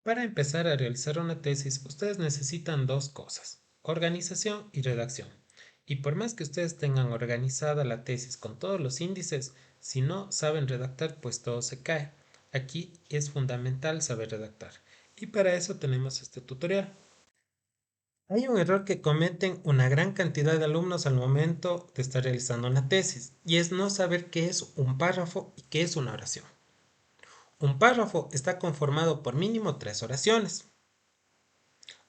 Para empezar a realizar una tesis, ustedes necesitan dos cosas, organización y redacción. Y por más que ustedes tengan organizada la tesis con todos los índices, si no saben redactar, pues todo se cae. Aquí es fundamental saber redactar. Y para eso tenemos este tutorial. Hay un error que cometen una gran cantidad de alumnos al momento de estar realizando una tesis, y es no saber qué es un párrafo y qué es una oración. Un párrafo está conformado por mínimo 3 oraciones.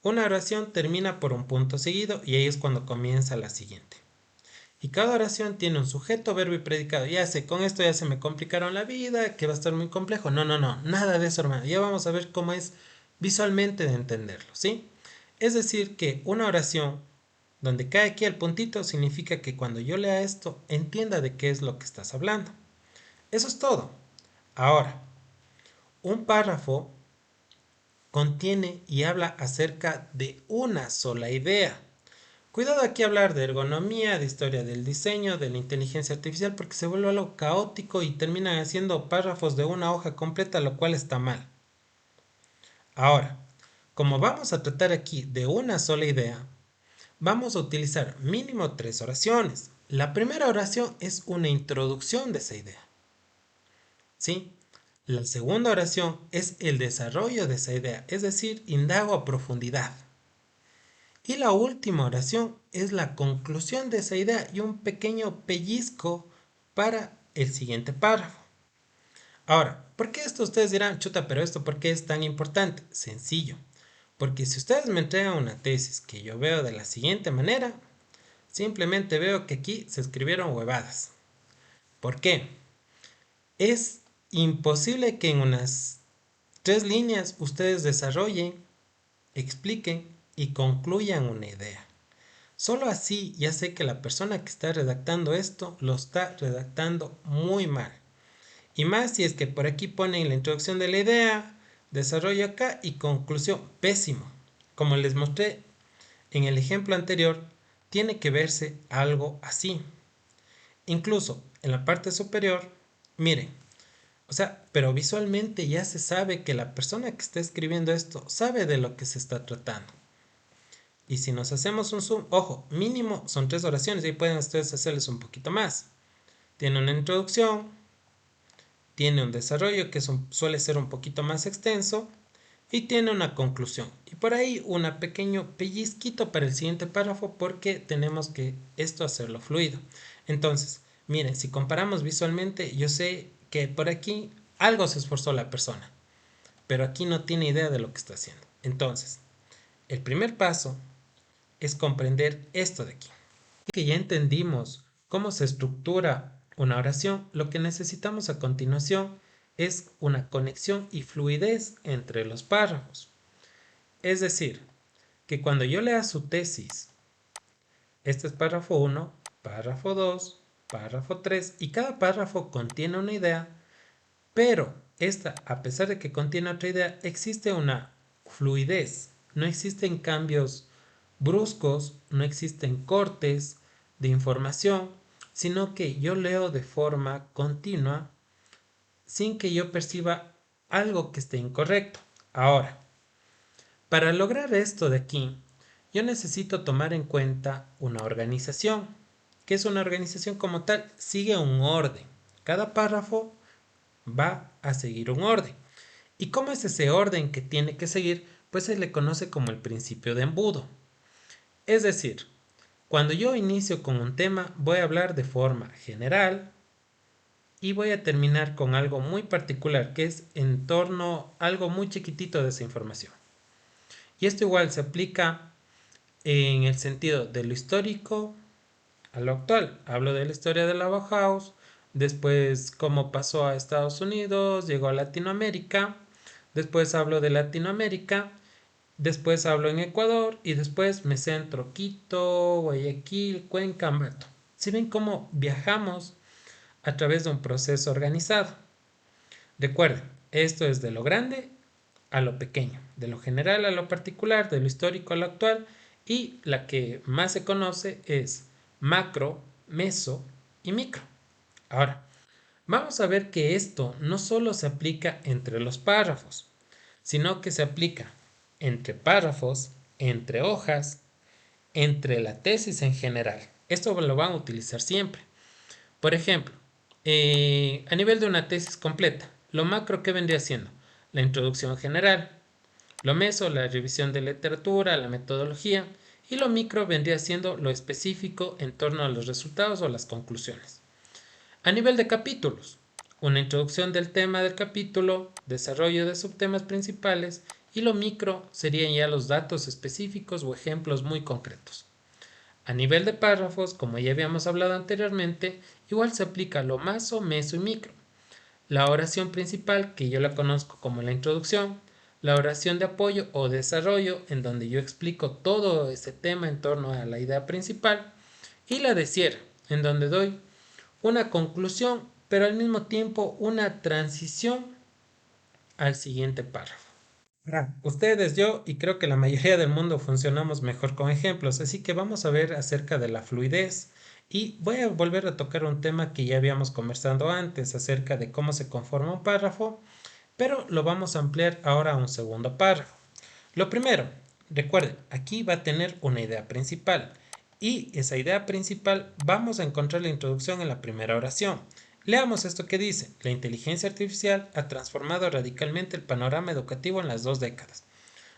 Una oración termina por un punto seguido y ahí es cuando comienza la siguiente. Y cada oración tiene un sujeto, verbo y predicado. Ya sé, con esto ya se me complicaron la vida, que va a estar muy complejo. No, no, no, nada de eso, hermano. Ya vamos a ver cómo es visualmente de entenderlo, ¿sí? Es decir, que una oración donde cae aquí el puntito significa que cuando yo lea esto, entienda de qué es lo que estás hablando. Eso es todo. Ahora, un párrafo contiene y habla acerca de una sola idea. Cuidado aquí hablar de ergonomía, de historia del diseño, de la inteligencia artificial, porque se vuelve algo caótico y terminan haciendo párrafos de una hoja completa, lo cual está mal. Ahora, como vamos a tratar aquí de una sola idea, vamos a utilizar mínimo 3 oraciones. La primera oración es una introducción de esa idea. ¿Sí? La segunda oración es el desarrollo de esa idea, es decir, indago a profundidad. Y la última oración es la conclusión de esa idea y un pequeño pellizco para el siguiente párrafo. Ahora, ¿por qué esto ustedes dirán, chuta, pero esto por qué es tan importante? Sencillo, porque si ustedes me entregan una tesis que yo veo de la siguiente manera, simplemente veo que aquí se escribieron huevadas. ¿Por qué? Es imposible que en unas 3 líneas ustedes desarrollen, expliquen y concluyan una idea. Solo así ya sé que la persona que está redactando esto lo está redactando muy mal. Y más si es que por aquí ponen la introducción de la idea, desarrollo acá y conclusión. Pésimo. Como les mostré en el ejemplo anterior, tiene que verse algo así. Incluso en la parte superior, miren, o sea, pero visualmente ya se sabe que la persona que está escribiendo esto sabe de lo que se está tratando. Y si nos hacemos un zoom, ojo, mínimo son 3 oraciones, y pueden ustedes hacerles un poquito más. Tiene una introducción, tiene un desarrollo que suele ser un poquito más extenso y tiene una conclusión. Y por ahí un pequeño pellizquito para el siguiente párrafo porque tenemos que esto hacerlo fluido. Entonces, miren, si comparamos visualmente, yo sé que por aquí algo se esforzó la persona, pero aquí no tiene idea de lo que está haciendo. Entonces, el primer paso es comprender esto de aquí. Que ya entendimos cómo se estructura una oración, lo que necesitamos a continuación es una conexión y fluidez entre los párrafos. Es decir, que cuando yo lea su tesis, este es párrafo 1, párrafo 2, párrafo 3 y cada párrafo contiene una idea, pero esta, a pesar de que contiene otra idea, existe una fluidez, no existen cambios bruscos, no existen cortes de información, sino que yo leo de forma continua sin que yo perciba algo que esté incorrecto. Ahora, para lograr esto de aquí, yo necesito tomar en cuenta una organización. ¿Qué es una organización como tal? Sigue un orden. Cada párrafo va a seguir un orden. ¿Y cómo es ese orden que tiene que seguir? Pues se le conoce como el principio de embudo. Es decir, cuando yo inicio con un tema, voy a hablar de forma general y voy a terminar con algo muy particular, que es en torno a algo muy chiquitito de esa información. Y esto igual se aplica en el sentido de lo histórico a lo actual. Hablo de la historia de la Bauhaus, después cómo pasó a Estados Unidos, llegó a Latinoamérica, después hablo de Latinoamérica, después hablo en Ecuador y después me centro Quito, Guayaquil, Cuenca, Ambato. Si ven cómo viajamos a través de un proceso organizado. Recuerden, esto es de lo grande a lo pequeño, de lo general a lo particular, de lo histórico a lo actual, y la que más se conoce es macro, meso y micro. Ahora, vamos a ver que esto no solo se aplica entre los párrafos, sino que se aplica entre párrafos, entre hojas, entre la tesis en general. Esto lo van a utilizar siempre. Por ejemplo, a nivel de una tesis completa, lo macro que vendría siendo la introducción general, lo meso, la revisión de literatura, la metodología, y lo micro vendría siendo lo específico en torno a los resultados o las conclusiones. A nivel de capítulos, una introducción del tema del capítulo, desarrollo de subtemas principales, y lo micro serían ya los datos específicos o ejemplos muy concretos. A nivel de párrafos, como ya habíamos hablado anteriormente, igual se aplica lo maso, meso y micro. La oración principal, que yo la conozco como la introducción, la oración de apoyo o desarrollo, en donde yo explico todo ese tema en torno a la idea principal, y la de cierre, en donde doy una conclusión, pero al mismo tiempo una transición al siguiente párrafo. Ustedes, yo y creo que la mayoría del mundo funcionamos mejor con ejemplos, así que vamos a ver acerca de la fluidez y voy a volver a tocar un tema que ya habíamos conversado antes acerca de cómo se conforma un párrafo, pero lo vamos a ampliar ahora a un segundo párrafo. Lo primero, recuerden, aquí va a tener una idea principal y esa idea principal vamos a encontrar la introducción en la primera oración. Leamos esto que dice: la inteligencia artificial ha transformado radicalmente el panorama educativo en las 2 décadas.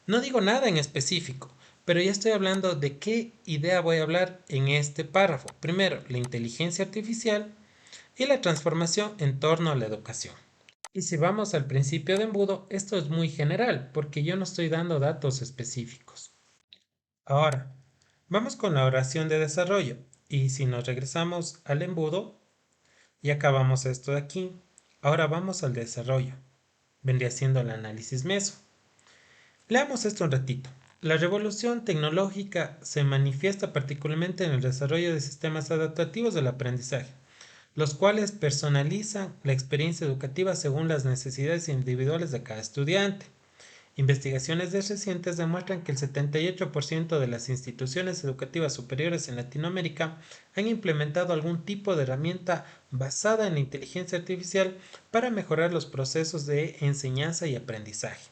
No digo nada en específico, pero ya estoy hablando de qué idea voy a hablar en este párrafo. Primero, la inteligencia artificial y la transformación en torno a la educación. Y si vamos al principio de embudo, esto es muy general porque yo no estoy dando datos específicos. Ahora, vamos con la oración de desarrollo. Y si nos regresamos al embudo, y acabamos esto de aquí. Ahora vamos al desarrollo. Vendría siendo el análisis meso. Leamos esto un ratito. La revolución tecnológica se manifiesta particularmente en el desarrollo de sistemas adaptativos del aprendizaje, los cuales personalizan la experiencia educativa según las necesidades individuales de cada estudiante. Investigaciones recientes demuestran que el 78% de las instituciones educativas superiores en Latinoamérica han implementado algún tipo de herramienta basada en la inteligencia artificial para mejorar los procesos de enseñanza y aprendizaje.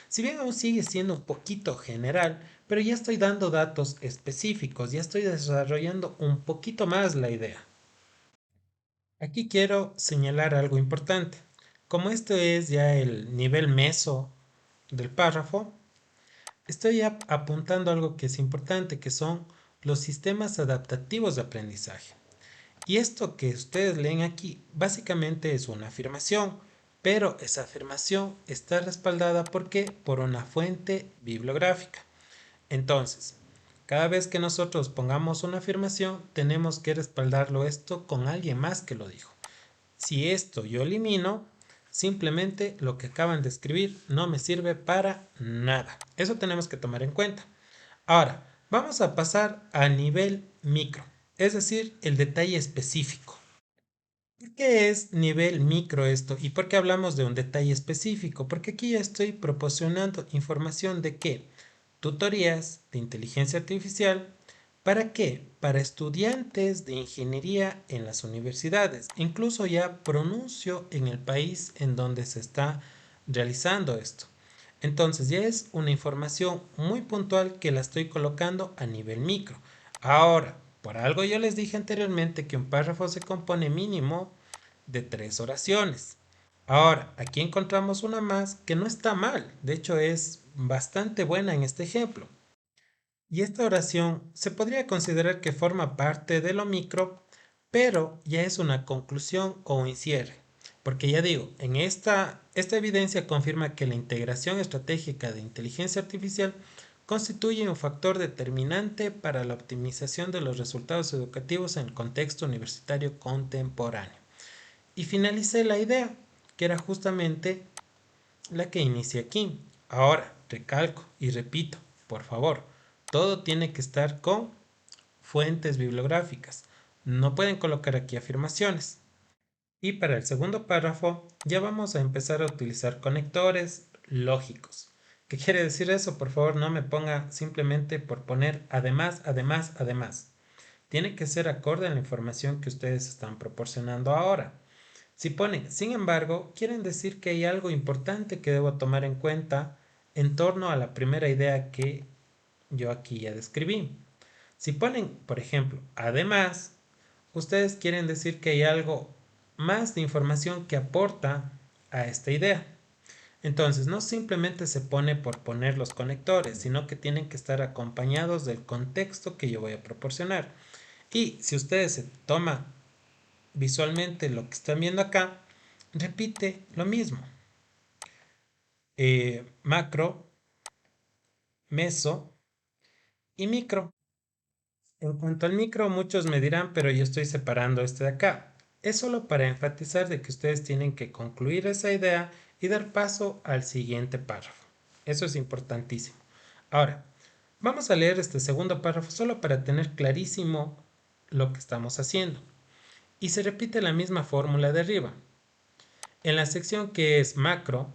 Si bien aún sigue siendo un poquito general, pero ya estoy dando datos específicos, ya estoy desarrollando un poquito más la idea. Aquí quiero señalar algo importante. Como esto es ya el nivel meso del párrafo, estoy apuntando algo que es importante, que son los sistemas adaptativos de aprendizaje. Y esto que ustedes leen aquí básicamente es una afirmación, pero esa afirmación está respaldada por una fuente bibliográfica. Entonces, cada vez que nosotros pongamos una afirmación, tenemos que respaldarlo esto con alguien más que lo dijo. Si esto yo elimino, simplemente lo que acaban de escribir no me sirve para nada. Eso tenemos que tomar en cuenta. Ahora, vamos a pasar a nivel micro, es decir, el detalle específico. ¿Por qué es nivel micro esto? ¿Y por qué hablamos de un detalle específico? Porque aquí ya estoy proporcionando información de qué. Tutorías de inteligencia artificial. ¿Para qué? Para estudiantes de ingeniería en las universidades. Incluso ya pronuncio en el país en donde se está realizando esto. Entonces ya es una información muy puntual que la estoy colocando a nivel micro. Ahora, por algo yo les dije anteriormente que un párrafo se compone mínimo de 3 oraciones. Ahora, aquí encontramos una más que no está mal, de hecho es bastante buena en este ejemplo. Y esta oración se podría considerar que forma parte de lo micro, pero ya es una conclusión o un cierre. Porque ya digo, en esta evidencia confirma que la integración estratégica de inteligencia artificial constituye un factor determinante para la optimización de los resultados educativos en el contexto universitario contemporáneo. Y finalicé la idea, que era justamente la que inicia aquí. Ahora, recalco y repito, por favor, todo tiene que estar con fuentes bibliográficas. No pueden colocar aquí afirmaciones. Y para el segundo párrafo ya vamos a empezar a utilizar conectores lógicos. ¿Qué quiere decir eso? Por favor, no me ponga simplemente por poner además, además, además. Tiene que ser acorde a la información que ustedes están proporcionando ahora. Si ponen, sin embargo, quieren decir que hay algo importante que debo tomar en cuenta en torno a la primera idea que yo aquí ya describí. Si ponen, por ejemplo, además, ustedes quieren decir que hay algo más de información que aporta a esta idea. Entonces, no simplemente se pone por poner los conectores, sino que tienen que estar acompañados del contexto que yo voy a proporcionar. Y si ustedes se toman visualmente lo que están viendo acá, repite lo mismo. Macro, meso y micro. En cuanto al micro, muchos me dirán, pero yo estoy separando este de acá. Es solo para enfatizar de que ustedes tienen que concluir esa idea y dar paso al siguiente párrafo. Eso es importantísimo. Ahora, vamos a leer este segundo párrafo solo para tener clarísimo lo que estamos haciendo. Y se repite la misma fórmula de arriba. En la sección que es macro,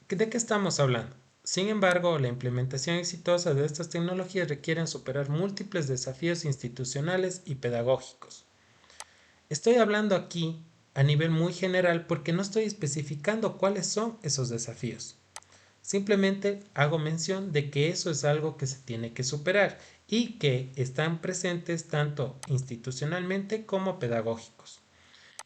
¿de qué estamos hablando? Sin embargo, la implementación exitosa de estas tecnologías requiere superar múltiples desafíos institucionales y pedagógicos. Estoy hablando aquí a nivel muy general porque no estoy especificando cuáles son esos desafíos. Simplemente hago mención de que eso es algo que se tiene que superar y que están presentes tanto institucionalmente como pedagógicos.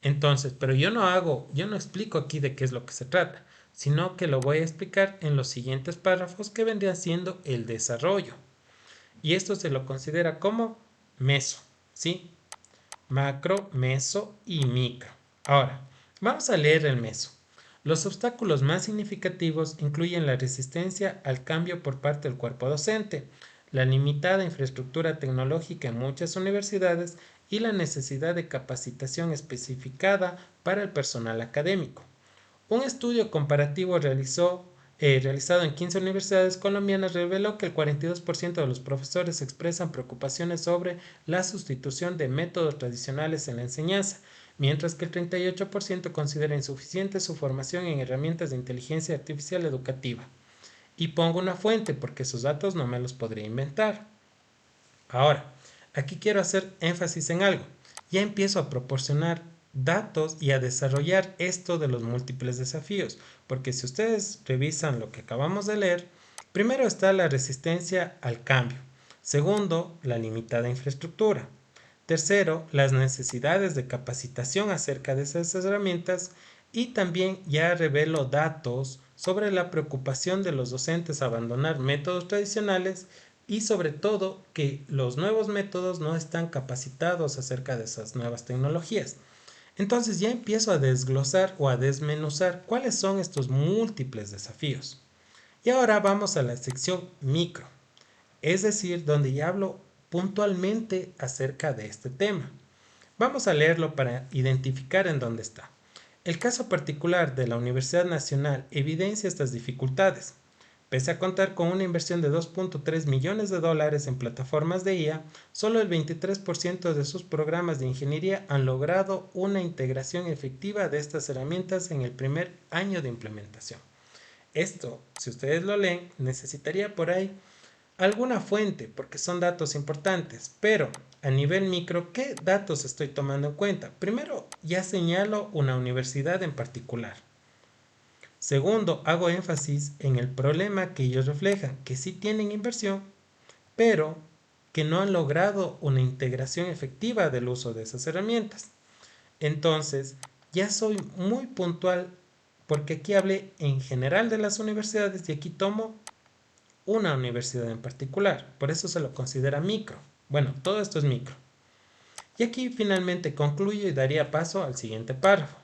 Entonces, pero yo no explico aquí de qué es lo que se trata, sino que lo voy a explicar en los siguientes párrafos que vendrían siendo el desarrollo. Y esto se lo considera como meso, ¿sí? Macro, meso y micro. Ahora, vamos a leer el meso. Los obstáculos más significativos incluyen la resistencia al cambio por parte del cuerpo docente, la limitada infraestructura tecnológica en muchas universidades y la necesidad de capacitación especificada para el personal académico. Un estudio comparativo realizado en 15 universidades colombianas reveló que el 42% de los profesores expresan preocupaciones sobre la sustitución de métodos tradicionales en la enseñanza, mientras que el 38% considera insuficiente su formación en herramientas de inteligencia artificial educativa. Y pongo una fuente porque esos datos no me los podría inventar. Ahora, aquí quiero hacer énfasis en algo. Ya empiezo a proporcionar datos y a desarrollar esto de los múltiples desafíos, porque si ustedes revisan lo que acabamos de leer, primero está la resistencia al cambio, segundo, la limitada infraestructura, tercero, las necesidades de capacitación acerca de esas herramientas y también ya revelo datos sobre la preocupación de los docentes a abandonar métodos tradicionales y sobre todo que los nuevos métodos no están capacitados acerca de esas nuevas tecnologías. Entonces ya empiezo a desglosar o a desmenuzar cuáles son estos múltiples desafíos. Y ahora vamos a la sección micro, es decir, donde ya hablo puntualmente acerca de este tema. Vamos a leerlo para identificar en dónde está. El caso particular de la Universidad Nacional evidencia estas dificultades. Pese a contar con una inversión de 2.3 millones de dólares en plataformas de IA, solo el 23% de sus programas de ingeniería han logrado una integración efectiva de estas herramientas en el primer año de implementación. Esto, si ustedes lo leen, necesitaría por ahí alguna fuente porque son datos importantes, pero a nivel micro, ¿qué datos estoy tomando en cuenta? Primero, ya señalo una universidad en particular. Segundo, hago énfasis en el problema que ellos reflejan, que sí tienen inversión, pero que no han logrado una integración efectiva del uso de esas herramientas. Entonces, ya soy muy puntual porque aquí hablé en general de las universidades y aquí tomo una universidad en particular. Por eso se lo considera micro. Bueno, todo esto es micro. Y aquí finalmente concluyo y daría paso al siguiente párrafo.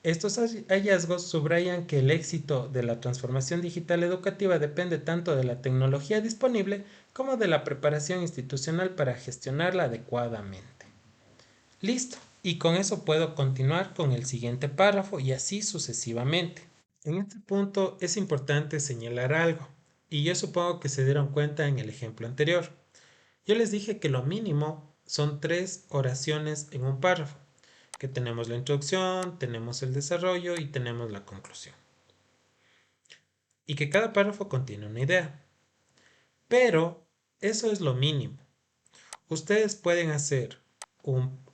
Estos hallazgos subrayan que el éxito de la transformación digital educativa depende tanto de la tecnología disponible como de la preparación institucional para gestionarla adecuadamente. Listo. Y con eso puedo continuar con el siguiente párrafo y así sucesivamente. En este punto es importante señalar algo, y yo supongo que se dieron cuenta en el ejemplo anterior. Yo les dije que lo mínimo son 3 oraciones en un párrafo, que tenemos la introducción, tenemos el desarrollo y tenemos la conclusión. Y que cada párrafo contiene una idea. Pero eso es lo mínimo. Ustedes pueden hacer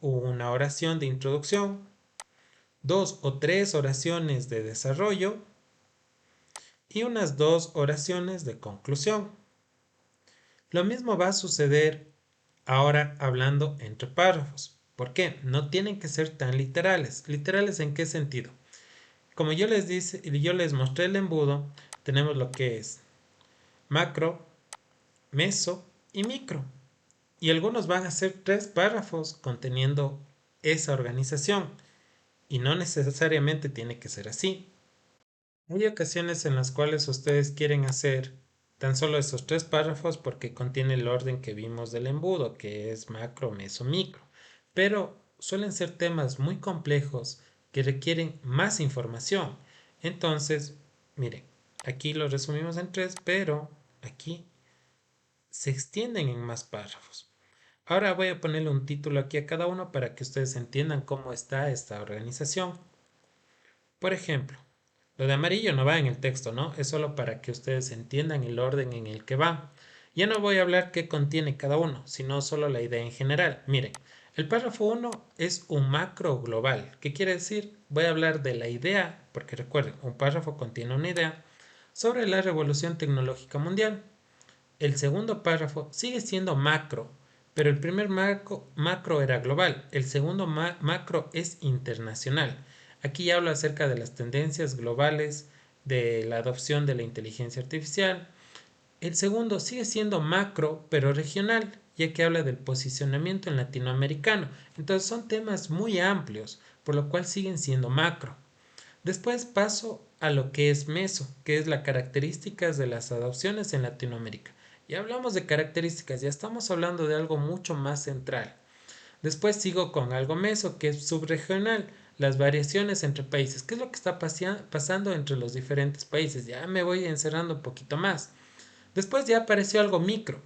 una oración de introducción, 2 o 3 oraciones de desarrollo y unas 2 oraciones de conclusión. Lo mismo va a suceder ahora hablando entre párrafos. ¿Por qué? No tienen que ser tan literales. ¿Literales en qué sentido? Como yo les mostré el embudo, tenemos lo que es macro, meso y micro. Y algunos van a ser 3 párrafos conteniendo esa organización. Y no necesariamente tiene que ser así. Hay ocasiones en las cuales ustedes quieren hacer tan solo esos 3 párrafos porque contiene el orden que vimos del embudo, que es macro, meso, micro. Pero suelen ser temas muy complejos que requieren más información. Entonces, miren, aquí lo resumimos en 3, pero aquí se extienden en más párrafos. Ahora voy a ponerle un título aquí a cada uno para que ustedes entiendan cómo está esta organización. Por ejemplo, lo de amarillo no va en el texto, ¿no? Es solo para que ustedes entiendan el orden en el que va. Ya no voy a hablar qué contiene cada uno, sino solo la idea en general. Miren, el párrafo 1 es un macro global. ¿Qué quiere decir? Voy a hablar de la idea, porque recuerden, un párrafo contiene una idea sobre la revolución tecnológica mundial. El segundo párrafo sigue siendo macro, pero el primer macro era global, el segundo macro es internacional. Aquí hablo acerca de las tendencias globales de la adopción de la inteligencia artificial. El segundo sigue siendo macro, pero regional, ya que habla del posicionamiento en latinoamericano. Entonces son temas muy amplios, por lo cual siguen siendo macro. Después paso a lo que es meso, que es las características de las adopciones en Latinoamérica. Ya hablamos de características, ya estamos hablando de algo mucho más central. Después sigo con algo meso, que es subregional, las variaciones entre países. ¿Qué es lo que está pasando entre los diferentes países? Ya me voy encerrando un poquito más. Después ya apareció algo micro,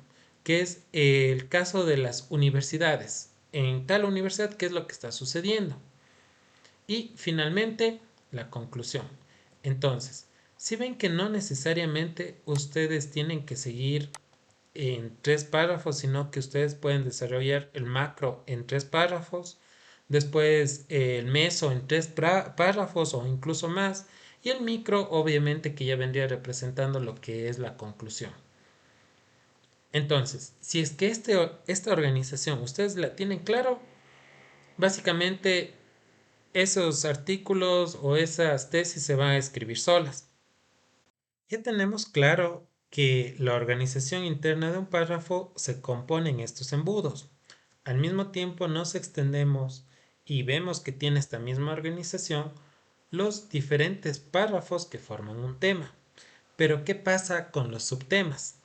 que es el caso de las universidades. En tal universidad, ¿qué es lo que está sucediendo? Y finalmente, la conclusión. Entonces, si ven que no necesariamente ustedes tienen que seguir en 3 párrafos, sino que ustedes pueden desarrollar el macro en 3 párrafos, después el meso en 3 párrafos o incluso más, y el micro obviamente que ya vendría representando lo que es la conclusión. Entonces, si es que esta organización ustedes la tienen claro, básicamente esos artículos o esas tesis se van a escribir solas. Ya tenemos claro que la organización interna de un párrafo se compone en estos embudos. Al mismo tiempo nos extendemos y vemos que tiene esta misma organización los diferentes párrafos que forman un tema. Pero ¿qué pasa con los subtemas?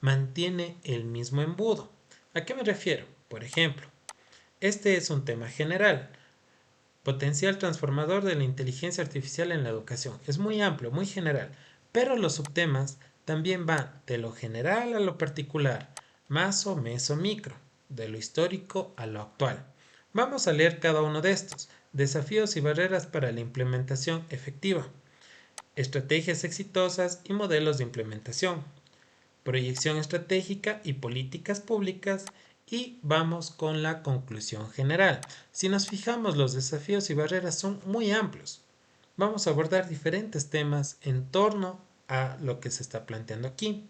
Mantiene el mismo embudo. ¿A qué me refiero? Por ejemplo, este es un tema general. Potencial transformador de la inteligencia artificial en la educación. Es muy amplio, muy general, pero los subtemas también van de lo general a lo particular, maso, meso, micro, de lo histórico a lo actual. Vamos a leer cada uno de estos. Desafíos y barreras para la implementación efectiva. Estrategias exitosas y modelos de implementación. Proyección estratégica y políticas públicas, y vamos con la conclusión general. Si nos fijamos, los desafíos y barreras son muy amplios. Vamos a abordar diferentes temas en torno a lo que se está planteando aquí.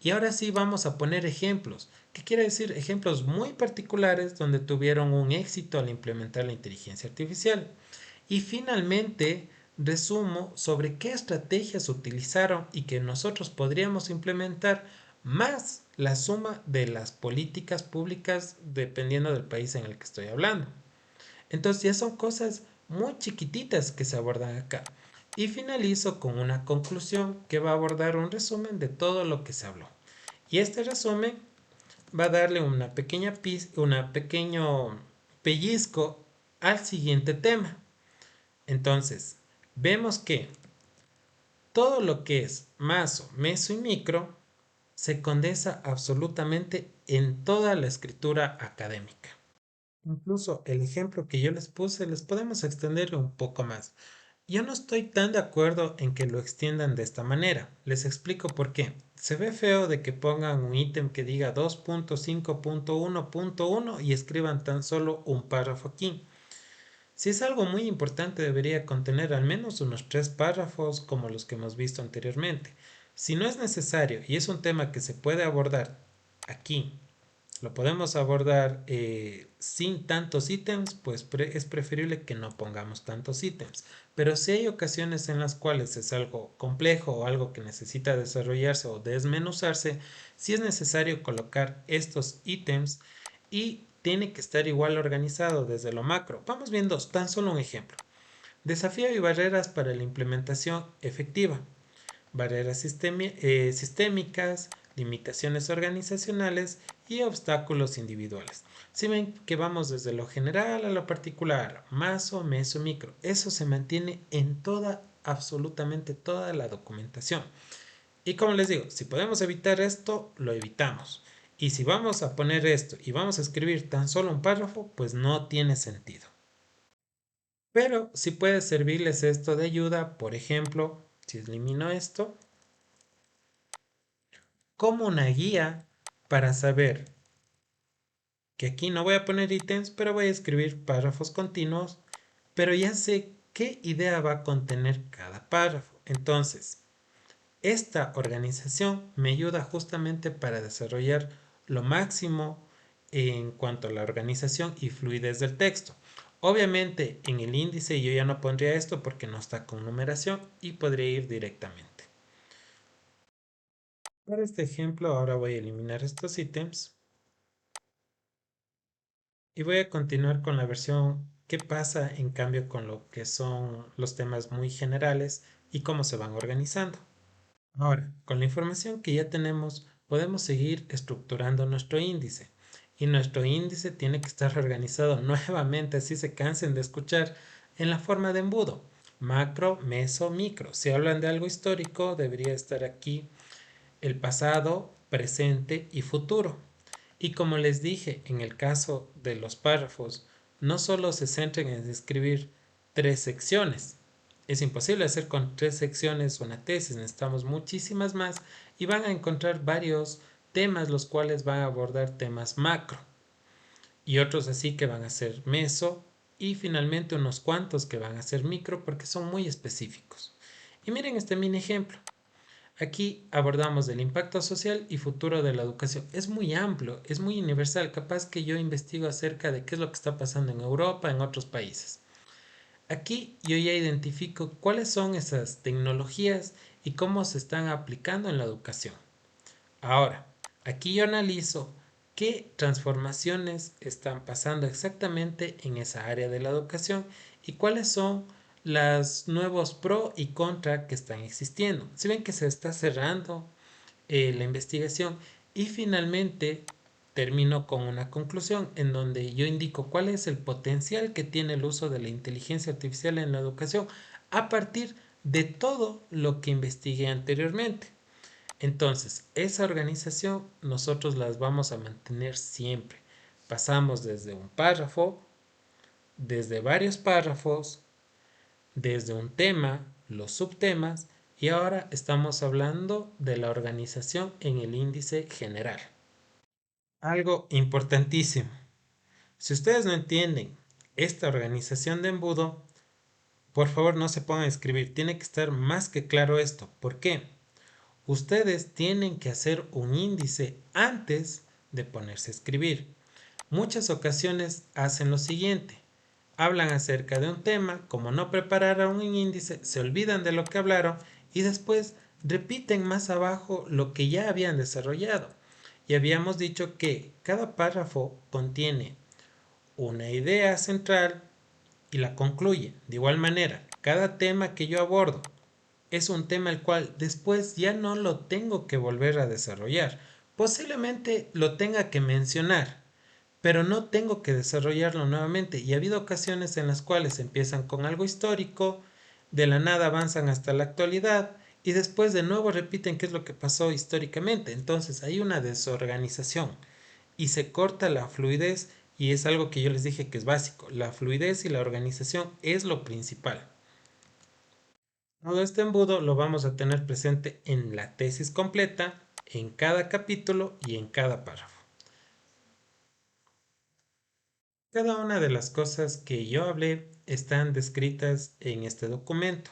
Y ahora sí vamos a poner ejemplos. ¿Qué quiere decir? Ejemplos muy particulares donde tuvieron un éxito al implementar la inteligencia artificial. Y finalmente, resumo sobre qué estrategias utilizaron y que nosotros podríamos implementar más la suma de las políticas públicas dependiendo del país en el que estoy hablando. Entonces ya son cosas muy chiquititas que se abordan acá. Y finalizo con una conclusión que va a abordar un resumen de todo lo que se habló. Y este resumen va a darle una pequeño pellizco al siguiente tema. Entonces, vemos que todo lo que es maso, meso y micro se condensa absolutamente en toda la escritura académica. Incluso el ejemplo que yo les puse, les podemos extender un poco más. Yo no estoy tan de acuerdo en que lo extiendan de esta manera. Les explico por qué. Se ve feo de que pongan un ítem que diga 2.5.1.1 y escriban tan solo un párrafo aquí. Si es algo muy importante, debería contener al menos unos 3 párrafos como los que hemos visto anteriormente. Si no es necesario y es un tema que se puede abordar aquí, lo podemos abordar sin tantos ítems, pues es preferible que no pongamos tantos ítems. Pero si hay ocasiones en las cuales es algo complejo o algo que necesita desarrollarse o desmenuzarse, sí es necesario colocar estos ítems y tiene que estar igual organizado desde lo macro. Vamos viendo tan solo un ejemplo. Desafío y barreras para la implementación efectiva. Barreras sistémicas, limitaciones organizacionales y obstáculos individuales. Si ven que vamos desde lo general a lo particular, maso, meso, micro, eso se mantiene en toda, absolutamente toda la documentación. Y como les digo, si podemos evitar esto, lo evitamos. Y si vamos a poner esto y vamos a escribir tan solo un párrafo, pues no tiene sentido. Pero si puede servirles esto de ayuda, por ejemplo, si elimino esto, como una guía para saber que aquí no voy a poner ítems, pero voy a escribir párrafos continuos, pero ya sé qué idea va a contener cada párrafo. Entonces, esta organización me ayuda justamente para desarrollar lo máximo en cuanto a la organización y fluidez del texto. Obviamente en el índice yo ya no pondría esto porque no está con numeración y podría ir directamente. Para este ejemplo ahora voy a eliminar estos ítems y voy a continuar con la versión qué pasa en cambio con lo que son los temas muy generales y cómo se van organizando. Ahora, con la información que ya tenemos, podemos seguir estructurando nuestro índice. Y nuestro índice tiene que estar organizado nuevamente, así se cansen de escuchar, en la forma de embudo. Macro, meso, micro. Si hablan de algo histórico, debería estar aquí el pasado, presente y futuro. Y como les dije, en el caso de los párrafos, no solo se centren en escribir 3 secciones. Es imposible hacer con 3 secciones una tesis, necesitamos muchísimas más y van a encontrar varios temas los cuales van a abordar temas macro y otros así que van a ser meso y finalmente unos cuantos que van a ser micro porque son muy específicos. Y miren este mini ejemplo. Aquí abordamos el impacto social y futuro de la educación. Es muy amplio, es muy universal. Capaz que yo investigo acerca de qué es lo que está pasando en Europa, en otros países. Aquí yo ya identifico cuáles son esas tecnologías y cómo se están aplicando en la educación. Ahora, aquí yo analizo qué transformaciones están pasando exactamente en esa área de la educación y cuáles son los nuevos pro y contra que están existiendo. Si ven que se está cerrando la investigación y finalmente termino con una conclusión en donde yo indico cuál es el potencial que tiene el uso de la inteligencia artificial en la educación a partir de todo lo que investigué anteriormente. Entonces, esa organización nosotros las vamos a mantener siempre. Pasamos desde un párrafo, desde varios párrafos, desde un tema, los subtemas y ahora estamos hablando de la organización en el índice general. Algo importantísimo. Si ustedes no entienden esta organización de embudo, por favor no se pongan a escribir. Tiene que estar más que claro esto. ¿Por qué? Ustedes tienen que hacer un índice antes de ponerse a escribir. Muchas ocasiones hacen lo siguiente. Hablan acerca de un tema, como no prepararon un índice, se olvidan de lo que hablaron y después repiten más abajo lo que ya habían desarrollado. Y habíamos dicho que cada párrafo contiene una idea central y la concluye. De igual manera, cada tema que yo abordo es un tema el cual después ya no lo tengo que volver a desarrollar. Posiblemente lo tenga que mencionar, pero no tengo que desarrollarlo nuevamente. Y ha habido ocasiones en las cuales empiezan con algo histórico, de la nada avanzan hasta la actualidad y después de nuevo repiten qué es lo que pasó históricamente. Entonces hay una desorganización y se corta la fluidez y es algo que yo les dije que es básico. La fluidez y la organización es lo principal. Todo este embudo lo vamos a tener presente en la tesis completa, en cada capítulo y en cada párrafo. Cada una de las cosas que yo hablé están descritas en este documento.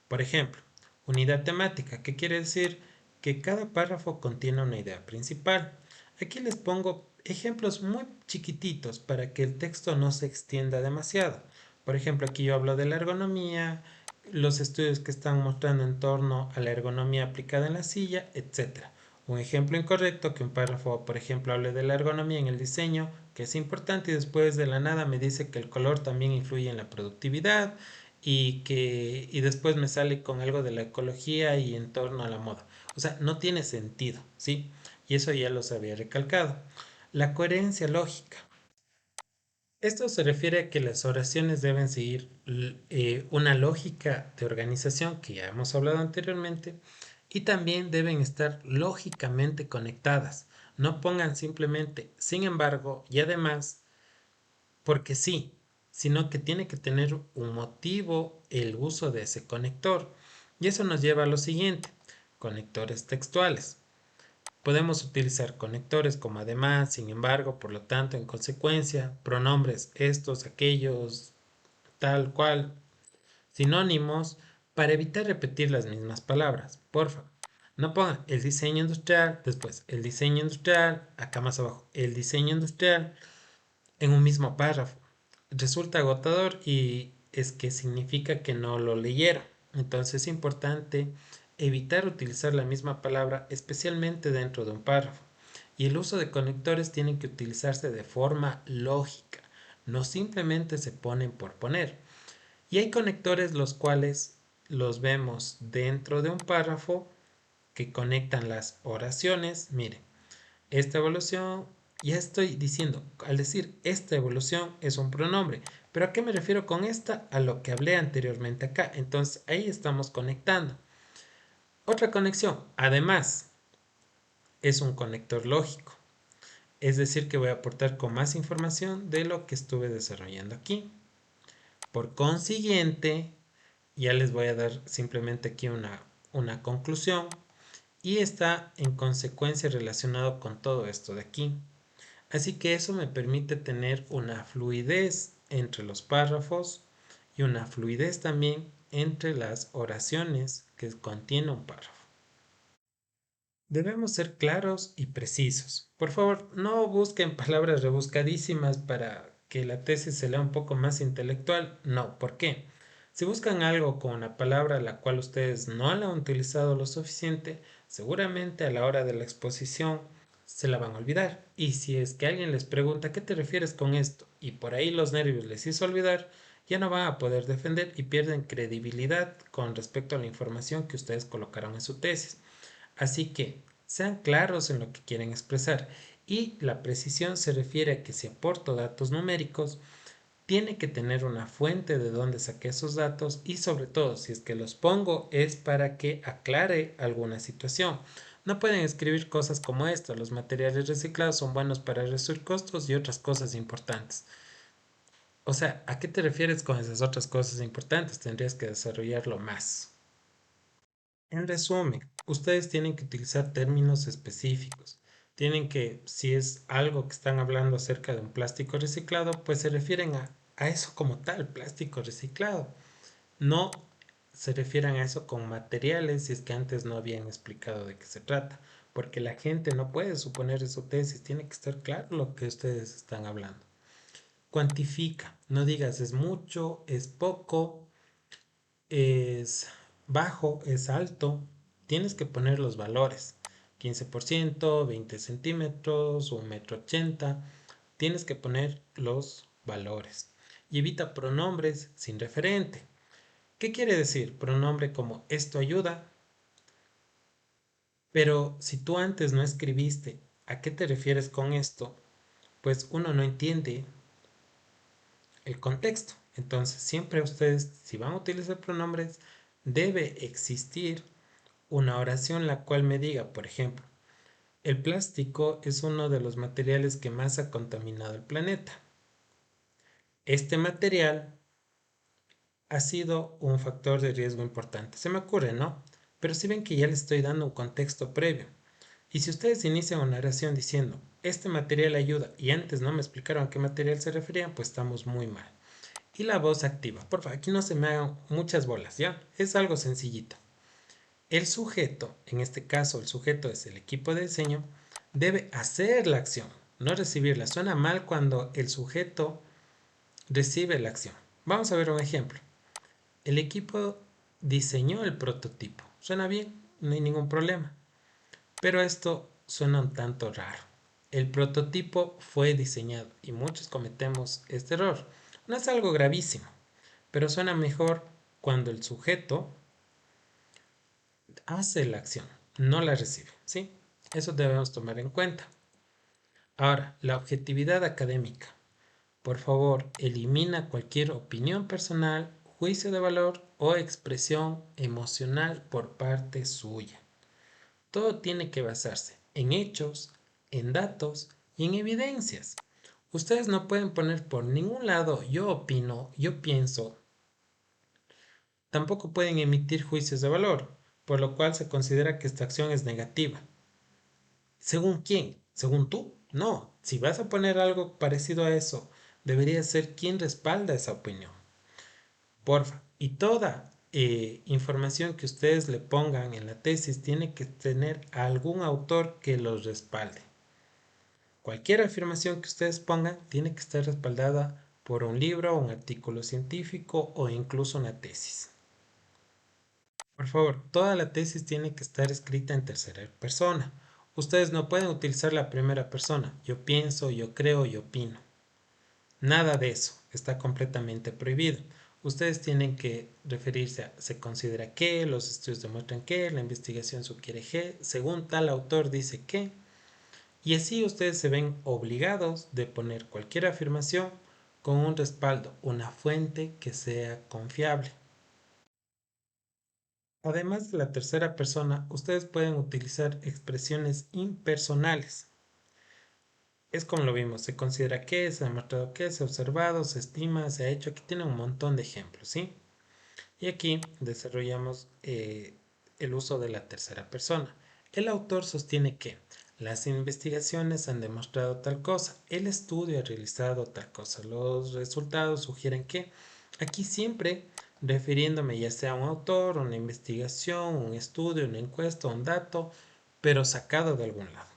Por ejemplo, unidad temática, que quiere decir que cada párrafo contiene una idea principal. Aquí les pongo ejemplos muy chiquititos para que el texto no se extienda demasiado. Por ejemplo, aquí yo hablo de la ergonomía, los estudios que están mostrando en torno a la ergonomía aplicada en la silla, etc. Un ejemplo incorrecto, que un párrafo, por ejemplo, hable de la ergonomía en el diseño, que es importante, y después de la nada me dice que el color también influye en la productividad y después me sale con algo de la ecología y en torno a la moda. O sea, no tiene sentido, ¿sí? Y eso ya los había recalcado. La coherencia lógica. Esto se refiere a que las oraciones deben seguir una lógica de organización que ya hemos hablado anteriormente y también deben estar lógicamente conectadas. No pongan simplemente sin embargo y además porque sí, sino que tiene que tener un motivo el uso de ese conector. Y eso nos lleva a lo siguiente, conectores textuales. Podemos utilizar conectores como además, sin embargo, por lo tanto, en consecuencia, pronombres estos, aquellos, tal cual, sinónimos, para evitar repetir las mismas palabras. Porfa, no pongan el diseño industrial, después el diseño industrial, acá más abajo, el diseño industrial, en un mismo párrafo. Resulta agotador y es que significa que no lo leyeron. Entonces es importante evitar utilizar la misma palabra, especialmente dentro de un párrafo. Y el uso de conectores tiene que utilizarse de forma lógica, no simplemente se ponen por poner. Y hay conectores los cuales los vemos dentro de un párrafo que conectan las oraciones. Miren, esta evolución, ya estoy diciendo, al decir esta evolución es un pronombre, pero ¿a qué me refiero con esta? A lo que hablé anteriormente acá, entonces ahí estamos conectando. Otra conexión, además, es un conector lógico, es decir que voy a aportar con más información de lo que estuve desarrollando aquí. Por consiguiente, ya les voy a dar simplemente aquí una conclusión y está en consecuencia relacionado con todo esto de aquí. Así que eso me permite tener una fluidez entre los párrafos y una fluidez también entre las oraciones que contiene un párrafo. Debemos ser claros y precisos. Por favor, no busquen palabras rebuscadísimas para que la tesis se lea un poco más intelectual. No, ¿por qué? Si buscan algo con una palabra la cual ustedes no la han utilizado lo suficiente, seguramente a la hora de la exposición se la van a olvidar. Y si es que alguien les pregunta ¿qué te refieres con esto? Y por ahí los nervios les hizo olvidar, ya no van a poder defender y pierden credibilidad con respecto a la información que ustedes colocaron en su tesis. Así que sean claros en lo que quieren expresar y la precisión se refiere a que si aporto datos numéricos, tiene que tener una fuente de donde saqué esos datos y sobre todo si es que los pongo es para que aclare alguna situación. No pueden escribir cosas como esto, los materiales reciclados son buenos para reducir costos y otras cosas importantes. O sea, ¿a qué te refieres con esas otras cosas importantes? Tendrías que desarrollarlo más. En resumen, ustedes tienen que utilizar términos específicos. Tienen que, si es algo que están hablando acerca de un plástico reciclado, pues se refieren a eso como tal, plástico reciclado. No se refieren a eso con materiales si es que antes no habían explicado de qué se trata, porque la gente no puede suponer de su tesis, tiene que estar claro lo que ustedes están hablando. Cuantifica, no digas es mucho, es poco, es bajo, es alto, tienes que poner los valores. 15%, 20 centímetros, 1,80 m. Tienes que poner los valores. Y evita pronombres sin referente. ¿Qué quiere decir? Pronombre como esto ayuda. Pero si tú antes no escribiste a qué te refieres con esto, pues uno no entiende el contexto. Entonces, siempre ustedes, si van a utilizar pronombres, debe existir una oración la cual me diga, por ejemplo, el plástico es uno de los materiales que más ha contaminado el planeta. Este material ha sido un factor de riesgo importante. Se me ocurre, ¿no? Pero si ven que ya les estoy dando un contexto previo. Y si ustedes inician una oración diciendo, este material ayuda, y antes no me explicaron a qué material se referían, pues estamos muy mal. Y la voz activa. Por favor, aquí no se me hagan muchas bolas, ¿ya? Es algo sencillito. El sujeto, en este caso el sujeto es el equipo de diseño, debe hacer la acción, no recibirla. Suena mal cuando el sujeto recibe la acción. Vamos a ver un ejemplo. El equipo diseñó el prototipo. Suena bien, no hay ningún problema. Pero esto suena un tanto raro. El prototipo fue diseñado y muchos cometemos este error. No es algo gravísimo, pero suena mejor cuando el sujeto hace la acción, no la recibe, ¿sí? Eso debemos tomar en cuenta. Ahora, la objetividad académica. Por favor, elimina cualquier opinión personal, juicio de valor o expresión emocional por parte suya. Todo tiene que basarse en hechos, en datos y en evidencias. Ustedes no pueden poner por ningún lado yo opino, yo pienso. Tampoco pueden emitir juicios de valor, por lo cual se considera que esta acción es negativa. ¿Según quién? ¿Según tú? No. Si vas a poner algo parecido a eso, debería ser quien respalda esa opinión. Porfa. Y toda información que ustedes le pongan en la tesis tiene que tener algún autor que los respalde. Cualquier afirmación que ustedes pongan tiene que estar respaldada por un libro, un artículo científico o incluso una tesis. Por favor, toda la tesis tiene que estar escrita en tercera persona. Ustedes no pueden utilizar la primera persona. Yo pienso, yo creo, yo opino. Nada de eso. Está completamente prohibido. Ustedes tienen que referirse a se considera que, los estudios demuestran que, la investigación sugiere que, según tal autor dice que, y así ustedes se ven obligados de poner cualquier afirmación con un respaldo, una fuente que sea confiable. Además de la tercera persona, ustedes pueden utilizar expresiones impersonales. Es como lo vimos, se considera que, se ha demostrado que, se ha observado, se estima, se ha hecho. Aquí tiene un montón de ejemplos, ¿sí? Y aquí desarrollamos el uso de la tercera persona. El autor sostiene que las investigaciones han demostrado tal cosa, el estudio ha realizado tal cosa, los resultados sugieren que, aquí siempre refiriéndome ya sea a un autor, una investigación, un estudio, una encuesta, un dato, pero sacado de algún lado.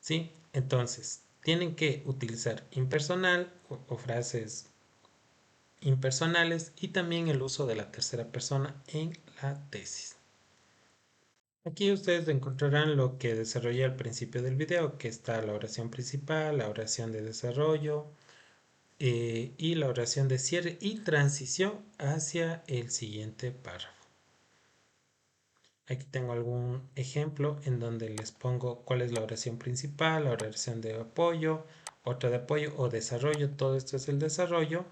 ¿Sí? Entonces, tienen que utilizar impersonal o frases impersonales y también el uso de la tercera persona en la tesis. Aquí ustedes encontrarán lo que desarrollé al principio del video, que está la oración principal, la oración de desarrollo y la oración de cierre y transición hacia el siguiente párrafo. Aquí tengo algún ejemplo en donde les pongo cuál es la oración principal, la oración de apoyo, otra de apoyo o desarrollo, todo esto es el desarrollo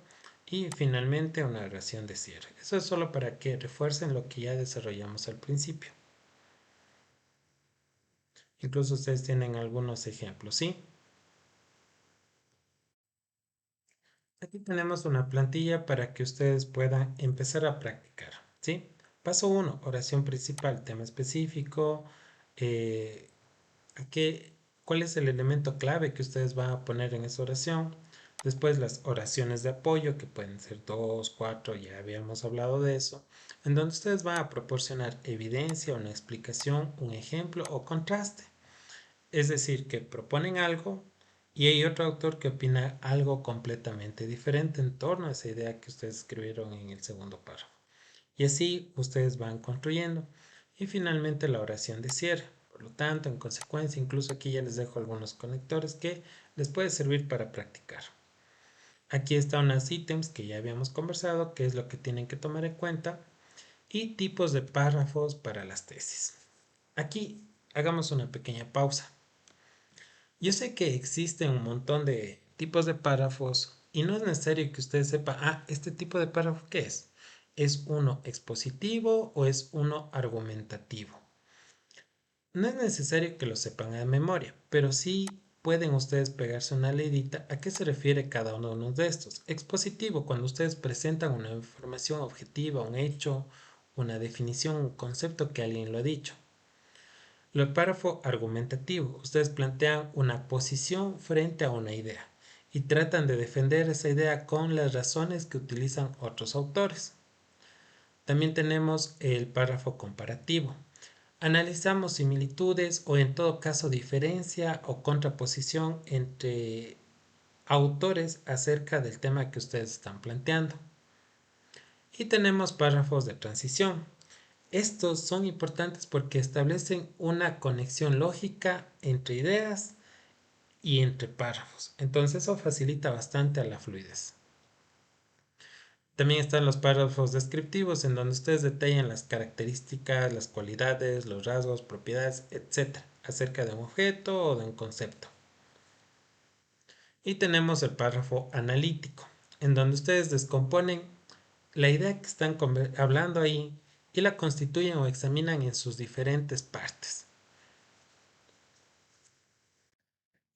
y finalmente una oración de cierre. Eso es solo para que refuercen lo que ya desarrollamos al principio. Incluso ustedes tienen algunos ejemplos, ¿sí? Aquí tenemos una plantilla para que ustedes puedan empezar a practicar, ¿sí? Paso 1, oración principal, tema específico, eh, cuál es el elemento clave que ustedes van a poner en esa oración. Después las oraciones de apoyo, que pueden ser 2, 4, ya habíamos hablado de eso, en donde ustedes van a proporcionar evidencia, una explicación, un ejemplo o contraste. Es decir, que proponen algo y hay otro autor que opina algo completamente diferente en torno a esa idea que ustedes escribieron en el segundo párrafo. Y así ustedes van construyendo. Y finalmente la oración de cierre. Por lo tanto, en consecuencia, incluso aquí ya les dejo algunos conectores que les puede servir para practicar. Aquí están unas ítems que ya habíamos conversado, que es lo que tienen que tomar en cuenta, y tipos de párrafos para las tesis. Aquí hagamos una pequeña pausa. Yo sé que existen un montón de tipos de párrafos y no es necesario que usted sepa, este tipo de párrafo, ¿qué es? ¿Es uno expositivo o es uno argumentativo? No es necesario que lo sepan de memoria, pero sí pueden ustedes pegarse una leidita a qué se refiere cada uno de estos. Expositivo, cuando ustedes presentan una información objetiva, un hecho, una definición, un concepto que alguien lo ha dicho. El párrafo argumentativo, ustedes plantean una posición frente a una idea. y tratan de defender esa idea con las razones que utilizan otros autores. También tenemos el párrafo comparativo. Analizamos similitudes o en todo caso diferencia o contraposición entre autores acerca del tema que ustedes están planteando. Y tenemos párrafos de transición. Estos son importantes porque establecen una conexión lógica entre ideas y entre párrafos. Entonces eso facilita bastante a la fluidez. También están los párrafos descriptivos en donde ustedes detallan las características, las cualidades, los rasgos, propiedades, etc. acerca de un objeto o de un concepto. Y tenemos el párrafo analítico, en donde ustedes descomponen la idea que están hablando ahí y la constituyen o examinan en sus diferentes partes.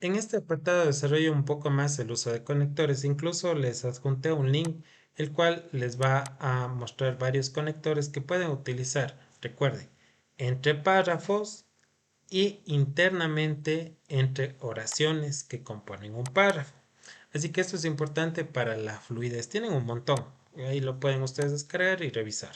En este apartado desarrollo un poco más el uso de conectores. Incluso les adjunté un link el cual les va a mostrar varios conectores que pueden utilizar. Recuerden, entre párrafos y internamente entre oraciones que componen un párrafo. Así que esto es importante para la fluidez. Tienen un montón. Ahí lo pueden ustedes descargar y revisar.